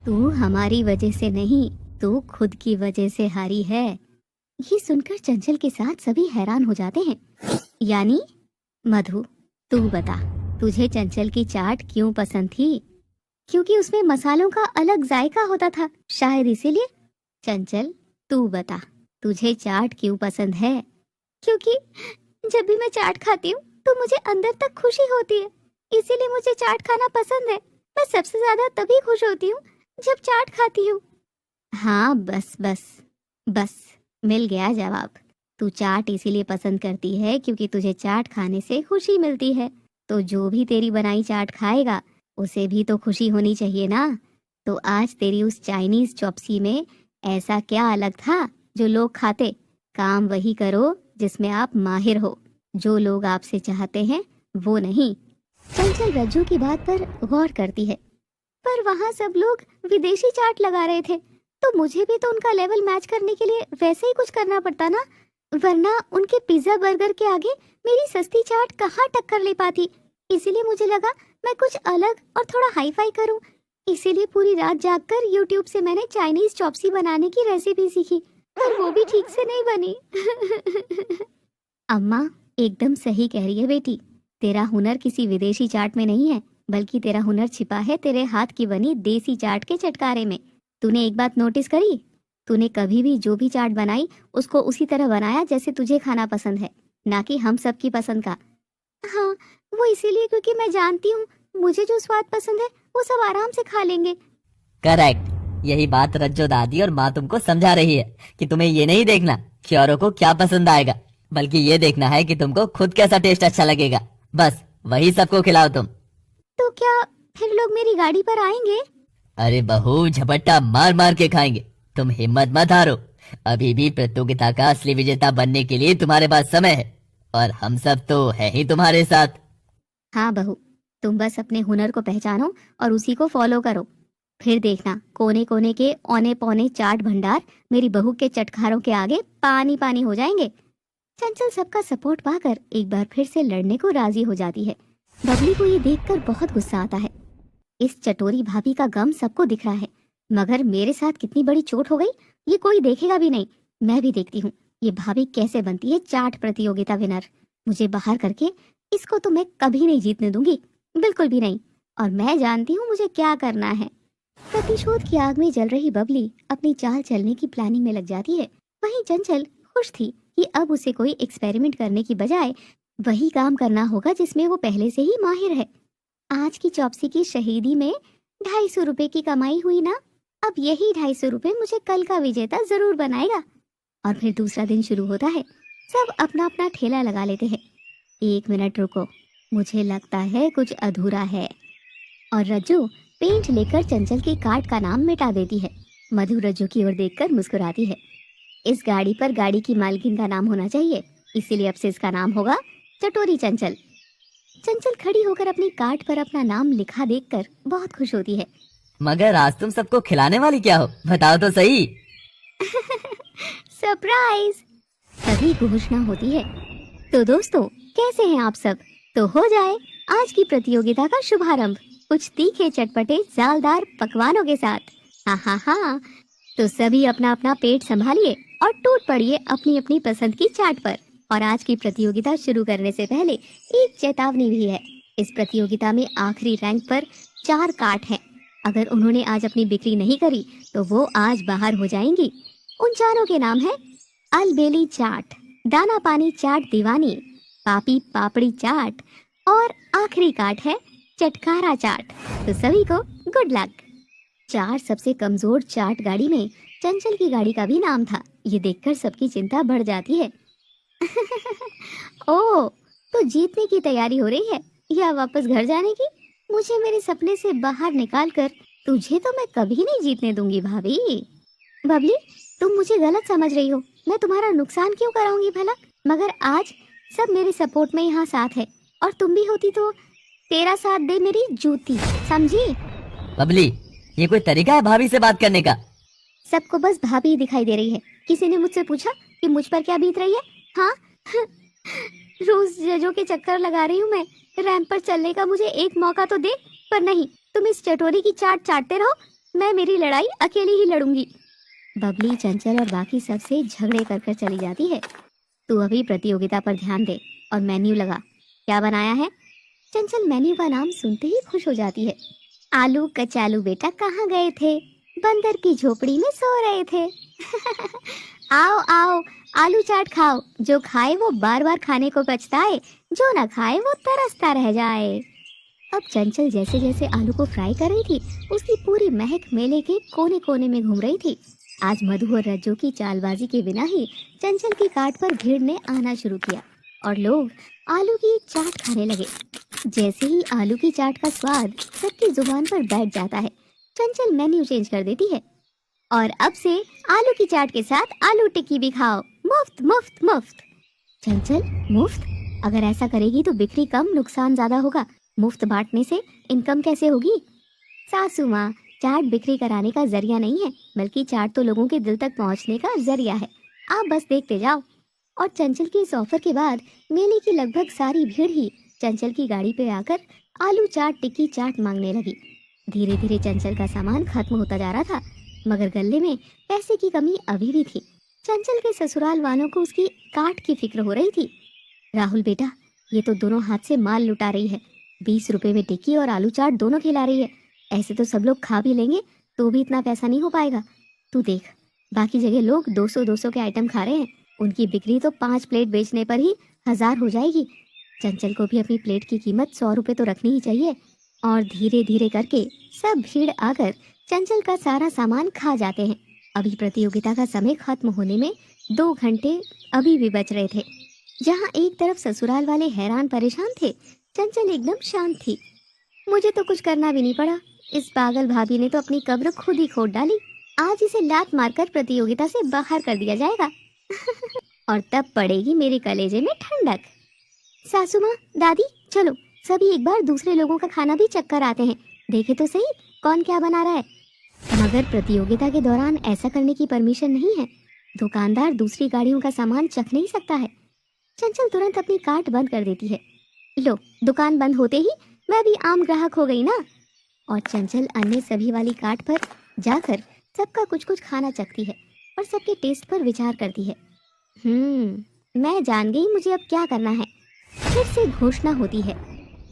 तू हमारी वजह से नहीं, तू खुद की वजह से हारी है। ये सुनकर चंचल के साथ सभी हैरान हो जाते हैं। यानी मधु, तू बता, तुझे चंचल की चाट क्यों पसंद थी? क्योंकि उसमें मसालों का अलग जायका होता था, शायद इसीलिए। चंचल, तू बता, तुझे चाट क्यों पसंद है? क्योंकि जब भी मैं चाट खाती हूँ तो मुझे अंदर तक खुशी होती है, इसीलिए मुझे चाट खाना पसंद है। मैं सबसे ज्यादा तभी खुश होती हूँ जब चाट खाती हूँ। हाँ, बस बस बस, मिल गया जवाब। तू चाट इसीलिए पसंद करती है क्योंकि तुझे चाट खाने से खुशी मिलती है। तो जो भी तेरी बनाई चाट खाएगा उसे भी तो खुशी होनी चाहिए ना। तो आज तेरी उस चाइनीज चॉप्सी में ऐसा क्या अलग था जो लोग खाते? काम वही करो जिसमें आप माहिर हो, जो लोग आपसे चाहते हैं वो नहीं। चंचल रज्जू की बात पर गौर करती है। पर वहाँ सब लोग विदेशी चाट लगा रहे थे, तो मुझे भी तो उनका लेवल मैच करने के लिए वैसे ही कुछ करना पड़ता ना, वरना उनके पिज्जा बर्गर के आगे मेरी सस्ती चाट कहाँ टक्कर ले पाती। इसीलिए मुझे लगा मैं कुछ अलग और थोड़ा हाई फाई करूं। इसीलिए पूरी रात जागकर यूट्यूब से मैंने चाइनीज चॉप्सी बनाने की रेसिपी सीखी, पर वो भी ठीक से नहीं बनी। अम्मा एकदम सही कह रही है बेटी। तेरा हुनर किसी विदेशी चाट में नहीं है, बल्कि तेरा हुनर छिपा है तेरे हाथ की बनी देसी चाट के चटकारे में। तूने एक बात नोटिस करी? तूने कभी भी जो भी चाट बनाई उसको उसी तरह बनाया जैसे तुझे खाना पसंद है, ना कि हम सब की पसंद का। हाँ, वो इसीलिए क्योंकि मैं जानती हूँ मुझे जो स्वाद पसंद है वो सब आराम से खा लेंगे। करेक्ट, यही बात रज्जो दादी और माँ तुमको समझा रही है कि तुम्हें ये नहीं देखना कि औरों को क्या पसंद आएगा, बल्कि ये देखना है कि तुमको खुद कैसा टेस्ट अच्छा लगेगा। बस वही सबको खिलाओ तुम। तो क्या फिर लोग मेरी गाड़ी पर आएंगे? अरे बहू, झपट्टा मार मार के खाएंगे। तुम हिम्मत मत हारो, अभी भी प्रतियोगिता का असली विजेता बनने के लिए तुम्हारे पास समय है, और हम सब तो है ही तुम्हारे साथ। हाँ बहू, तुम बस अपने हुनर को पहचानो और उसी को फॉलो करो। फिर देखना कोने कोने के औने पौने चाट भंडार मेरी बहू के चटखारों के आगे पानी पानी हो जाएंगे। चंचल सबका सपोर्ट पाकर एक बार फिर से लड़ने को राजी हो जाती है। बबली को ये देखकर बहुत गुस्सा आता है। इस चटोरी भाभी का गम सबको दिख रहा है, मगर मेरे साथ कितनी बड़ी चोट हो गई ये कोई देखेगा भी नहीं। मैं भी देखती हूँ ये भाभी कैसे बनती है चाट प्रतियोगिता विनर। मुझे बाहर करके इसको तो मैं कभी नहीं जीतने दूंगी, बिल्कुल भी नहीं। और मैं जानती हूँ मुझे क्या करना है। प्रतिशोध की आग में जल रही बबली अपनी चाल चलने की प्लानिंग में लग जाती है। वहीं चंचल खुश थी कि अब उसे कोई एक्सपेरिमेंट करने की बजाय वही काम करना होगा जिसमें वो पहले से ही माहिर है। आज की चॉप्सी की शहीदी में 250 रुपए की कमाई हुई ना, अब यही 250 रुपए मुझे कल का विजेता जरूर बनाएगा। और फिर दूसरा दिन शुरू होता है। सब अपना अपना ठेला लगा लेते हैं। 1 मिनट रुको, मुझे लगता है कुछ अधूरा है। और रज्जू पेंट लेकर चंचल की कार्ट का नाम मिटा देती है। मधु रज्जू की ओर देखकर मुस्कुराती है। इस गाड़ी पर गाड़ी की मालकिन का नाम होना चाहिए, इसीलिए अब से इसका नाम होगा चटोरी चंचल। चंचल खड़ी होकर अपनी कार्ट पर अपना नाम लिखा देखकर बहुत खुश होती है। मगर आज तुम सबको खिलाने वाली क्या हो, बताओ तो सही। सरप्राइज! तभी घोषणा होती है। तो दोस्तों, कैसे हैं आप सब? तो हो जाए आज की प्रतियोगिता का शुभारंभ कुछ तीखे चटपटे जालदार पकवानों के साथ। हाँ हाँ हाँ, तो सभी अपना अपना पेट संभालिए और टूट पड़िए अपनी अपनी पसंद की चाट पर। और आज की प्रतियोगिता शुरू करने से पहले एक चेतावनी भी है। इस प्रतियोगिता में आखिरी रैंक पर 4 काट हैं। अगर उन्होंने आज अपनी बिक्री नहीं करी तो वो आज बाहर हो जाएंगी। उन चारों के नाम है अलबेली चाट, दाना पानी चाट दीवानी, पापी पापड़ी चाट और आखिरी काट है चटकारा चाट। तो सभी को गुड लक। 4 सबसे कमजोर चाट गाड़ी में चंचल की गाड़ी का भी नाम था। ये देखकर सबकी चिंता बढ़ जाती है। ओह, तो जीतने की तैयारी हो रही है या वापस घर जाने की? मुझे मेरे सपने से बाहर निकालकर तुझे तो मैं कभी नहीं जीतने दूंगी भाभी। बबली, तुम मुझे गलत समझ रही हो। मैं तुम्हारा नुकसान क्यों कराऊंगी भला? मगर आज सब मेरे सपोर्ट में यहाँ साथ है, और तुम भी होती तो तेरा साथ दे मेरी जूती, समझी? बबली, ये कोई तरीका है भाभी से बात करने का? सबको बस भाभी दिखाई दे रही है। किसी ने मुझसे पूछा कि मुझ पर क्या बीत रही है? हाँ। रोज जजों के चक्कर लगा रही हूँ मैं। रैंप पर चलने का मुझे एक मौका तो दे। पर नहीं, तुम इस चटोरी की चाट चाटते रहो मैं मेरी लड़ाई अकेली ही लड़ूंगी। बबली, चंचल और बाकी सबसे झगड़े कर कर चली जाती है। तू अभी प्रतियोगिता पर ध्यान दे और मेन्यू लगा। क्या बनाया है? चंचल मेन्यू का नाम सुनते ही खुश हो जाती है। आलू कचालू बेटा कहाँ गए थे? बंदर की झोपड़ी में सो रहे थे। आओ आओ, आलू चाट खाओ। जो खाए वो बार बार खाने को पछताए, जो ना खाए वो तरसता रह जाए। अब चंचल जैसे जैसे आलू को फ्राई कर रही थी, उसकी पूरी महक मेले के कोने कोने में घूम रही थी। आज मधु और रज्जू की चालबाजी के बिना ही चंचल की काट पर भीड़ ने आना शुरू किया और लोग आलू की चाट खाने लगे। जैसे ही आलू की चाट का स्वाद सबकी जुबान पर बैठ जाता है, चंचल मेन्यू चेंज कर देती है और अब से आलू की चाट के साथ आलू टिक्की भी खाओ, मुफ्त मुफ्त मुफ्त। चंचल, मुफ्त? अगर ऐसा करेगी तो बिक्री कम, नुकसान ज्यादा होगा। मुफ्त बांटने से इनकम कैसे होगी? सासू माँ, चाट बिक्री कराने का जरिया नहीं है, बल्कि चाट तो लोगों के दिल तक पहुँचने का जरिया है। आप बस देखते जाओ। और चंचल के इस ऑफर के बाद मेले की लगभग सारी भीड़ ही चंचल की गाड़ी पे आकर आलू चाट टिक्की चाट मांगने लगी। धीरे धीरे चंचल का सामान खत्म होता जा रहा था, मगर गले में पैसे की कमी अभी भी थी। चंचल के ससुराल वालों को उसकी काट की फिक्र हो रही थी। राहुल बेटा, ये तो दोनों हाथ से माल लुटा रही है। 20 रुपए में टिक्की और आलू चाट दोनों खिला रही है। ऐसे तो सब लोग खा भी लेंगे तो भी इतना पैसा नहीं हो पाएगा। तू देख, बाकी जगह लोग 200-200 के आइटम खा रहे हैं। उनकी बिक्री तो 5 प्लेट बेचने पर ही 1000 हो जाएगी। चंचल को भी अपनी प्लेट की कीमत 100 रुपए तो रखनी ही चाहिए। और धीरे धीरे करके सब भीड़ आकर चंचल का सारा सामान खा जाते हैं। अभी प्रतियोगिता का समय खत्म होने में 2 घंटे अभी भी बच रहे थे। जहाँ एक तरफ ससुराल वाले हैरान परेशान थे, चंचल एकदम शांत थी। मुझे तो कुछ करना भी नहीं पड़ा। इस पागल भाभी ने तो अपनी कब्र खुद ही खोद डाली। आज इसे लात मारकर प्रतियोगिता से बाहर कर दिया जाएगा। और तब पड़ेगी मेरे कलेजे में ठंडक। सासू माँ, दादी, चलो सभी एक बार दूसरे लोगों का खाना भी चख कर आते हैं। देखे तो सही कौन क्या बना रहा है। मगर प्रतियोगिता के दौरान ऐसा करने की परमिशन नहीं है। दुकानदार दूसरी गाड़ियों का सामान चख नहीं सकता है। चंचल तुरंत अपनी कार्ट बंद कर देती है। लो, दुकान बंद होते ही मैं भी आम ग्राहक हो गई ना। और चंचल अन्य सभी वाली कार्ट पर जाकर सबका कुछ कुछ खाना चखती है और सबके टेस्ट पर विचार करती है। मैं जान गई मुझे अब क्या करना है। फिर से घोषणा होती है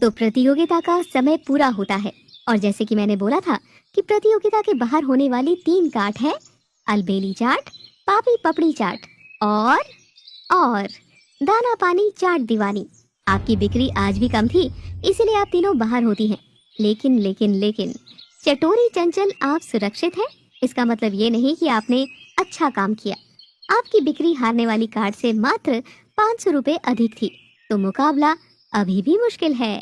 तो प्रतियोगिता का समय पूरा होता है। और जैसे कि मैंने बोला था कि प्रतियोगिता के बाहर होने वाली 3 काट है, अलबेली चाट, पापड़ी पपड़ी चाट और दाना पानी चाट दीवानी। आपकी बिक्री आज भी कम थी, इसीलिए आप तीनों बाहर होती हैं। लेकिन लेकिन लेकिन चटोरी चंचल, आप सुरक्षित हैं। इसका मतलब ये नहीं कि आपने अच्छा काम किया। आपकी बिक्री हारने वाली कार्ड से मात्र 500 रुपए अधिक थी, तो मुकाबला अभी भी मुश्किल है।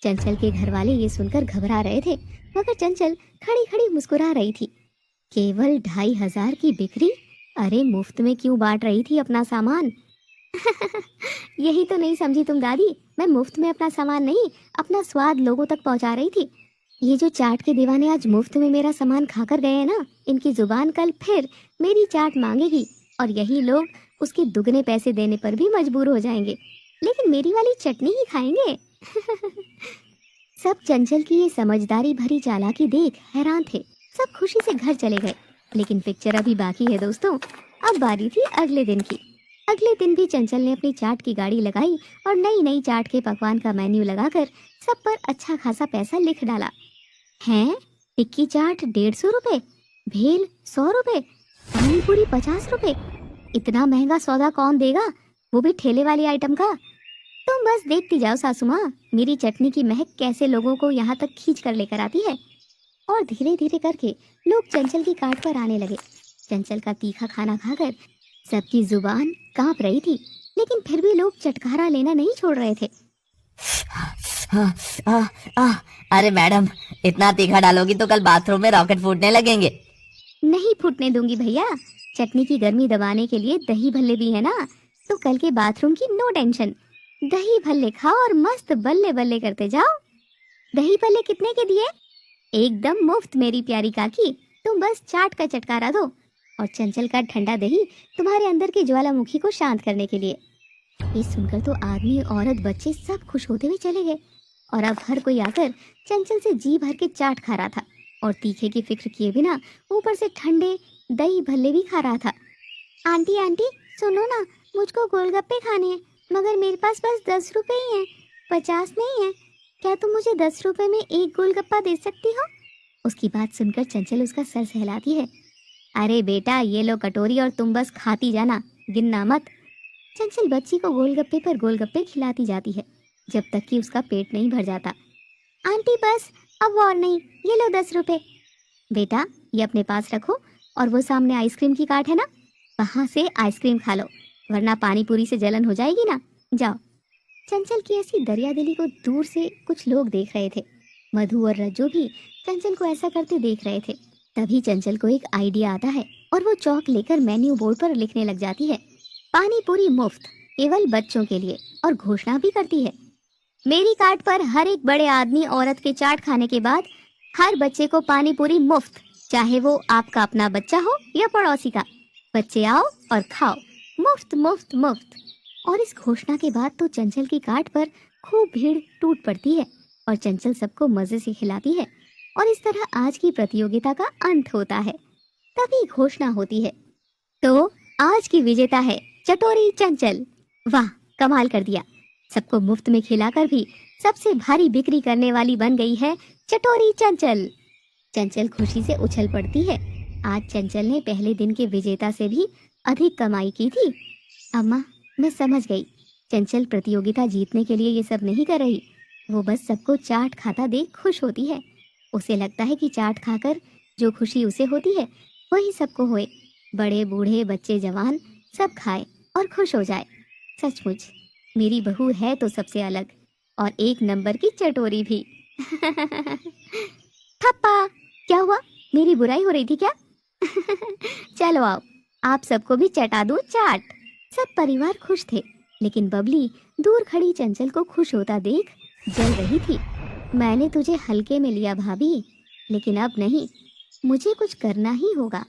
चंचल के घर वाले ये सुनकर घबरा रहे थे, मगर चंचल खड़ी खड़ी मुस्कुरा रही थी। केवल 2500 की बिक्री? अरे मुफ्त में क्यों बांट रही थी अपना सामान? यही तो नहीं समझी तुम दादी। मैं मुफ्त में अपना सामान नहीं, अपना स्वाद लोगों तक पहुंचा रही थी। ये जो चाट के दीवाने आज मुफ्त में मेरा सामान खाकर गए हैं ना, इनकी जुबान कल फिर मेरी चाट मांगेगी और यही लोग उसके दुगने पैसे देने पर भी मजबूर हो जाएंगे, लेकिन मेरी वाली चटनी ही खाएंगे। सब चंचल की ये समझदारी भरी चालाकी देख हैरान थे। सब खुशी से घर चले गए। लेकिन पिक्चर अभी बाकी है दोस्तों। अब बारी थी अगले दिन की। अगले दिन भी चंचल ने अपनी चाट की गाड़ी लगाई और नई नई चाट के पकवान का मेन्यू लगाकर सब पर अच्छा खासा पैसा लिख डाला। हैं? टिक्की चाट 150 रुपए, भेल 100 रुपए, पानी पूरी 50 रुपए। इतना महंगा सौदा कौन देगा, वो भी ठेले वाली आइटम का। तुम बस देखती जाओ सासू माँ, मेरी चटनी की महक कैसे लोगों को यहाँ तक खींच कर लेकर आती है। और धीरे धीरे करके लोग चंचल की काट पर आने लगे। चंचल का तीखा खाना खाकर सबकी जुबान कांप रही थी, लेकिन फिर भी लोग चटकारा लेना नहीं छोड़ रहे थे। अरे मैडम, इतना तीखा डालोगी तो कल बाथरूम में रॉकेट फूटने लगेंगे। नहीं फूटने दूंगी भैया। चटनी की गर्मी दबाने के लिए दही भल्ले भी है ना, तो कल के बाथरूम की नो टेंशन। दही भल्ले खाओ और मस्त बल्ले बल्ले करते जाओ। दही भल्ले कितने के दिए? एकदम मुफ्त मेरी प्यारी काकी। तुम बस चाट का चटकारा दो और चंचल का ठंडा दही तुम्हारे अंदर की ज्वालामुखी को शांत करने के लिए। ये सुनकर तो आदमी, औरत, बच्चे सब खुश होते हुए चले गए और अब हर कोई आकर चंचल से जी भर के चाट खा रहा था और तीखे की फिक्र किए बिना ऊपर से ठंडे दही भल्ले भी खा रहा था। आंटी आंटी सुनो ना, मुझको गोलगप्पे खाने हैं, मगर मेरे पास बस 10 रुपए ही हैं, 50 नहीं है। क्या तुम मुझे 10 रुपए में एक गोलगप्पा दे सकती हो? उसकी बात सुनकर चंचल उसका सर सहलाती है। अरे बेटा, ये लो कटोरी और तुम बस खाती जाना, गिनना मत। चंचल बच्ची को गोलगप्पे पर गोलगप्पे खिलाती जाती है जब तक कि उसका पेट नहीं भर जाता। आंटी बस, अब और नहीं, ये लो 10 रुपए। बेटा ये अपने पास रखो, और वो सामने आइसक्रीम की कार्ट है ना, वहां से आइसक्रीम खा लो, वरना पानी पूरी से जलन हो जाएगी ना। जाओ। चंचल की ऐसी दरियादिली को दूर से कुछ लोग देख रहे थे। मधु और रज्जू भी चंचल को ऐसा करते देख रहे थे। तभी चंचल को एक आइडिया आता है और वो चौक लेकर मेन्यू बोर्ड पर लिखने लग जाती है, पानी पूरी मुफ्त, केवल बच्चों के लिए, और घोषणा भी करती है, मेरी कार्ट पर हर एक बड़े आदमी औरत के चाट खाने के बाद हर बच्चे को पानी पूरी मुफ्त, चाहे वो आपका अपना बच्चा हो या पड़ोसी का। बच्चे आओ और खाओ, मुफ्त मुफ्त मुफ्त। और इस घोषणा के बाद तो चंचल की कार्ट पर खूब भीड़ टूट पड़ती है और चंचल सबको मजे से खिलाती है। और इस तरह आज की प्रतियोगिता का अंत होता है। तभी घोषणा होती है, तो आज की विजेता है चटोरी चंचल। वाह, कमाल कर दिया, सबको मुफ्त में खिलाकर भी सबसे भारी बिक्री करने वाली बन गई है चटोरी चंचल। चंचल खुशी से उछल पड़ती है। आज चंचल ने पहले दिन के विजेता से भी अधिक कमाई की थी। अम्मा, मैं समझ गई, चंचल प्रतियोगिता जीतने के लिए ये सब नहीं कर रही, वो बस सबको चाट खाता देख खुश होती है। उसे लगता है कि चाट खाकर जो खुशी उसे होती है वही सबको होए, बड़े बूढ़े बच्चे जवान सब खाए और खुश हो जाए। सचमुच मेरी बहू है तो सबसे अलग, और एक नंबर की चटोरी भी। थप्पा, क्या हुआ, मेरी बुराई हो रही थी क्या? चलो आओ, आप सबको भी चटा दूं चाट। सब परिवार खुश थे, लेकिन बबली दूर खड़ी चंचल को खुश होता देख जल रही थी। मैंने तुझे हल्के में लिया भाभी, लेकिन अब नहीं, मुझे कुछ करना ही होगा।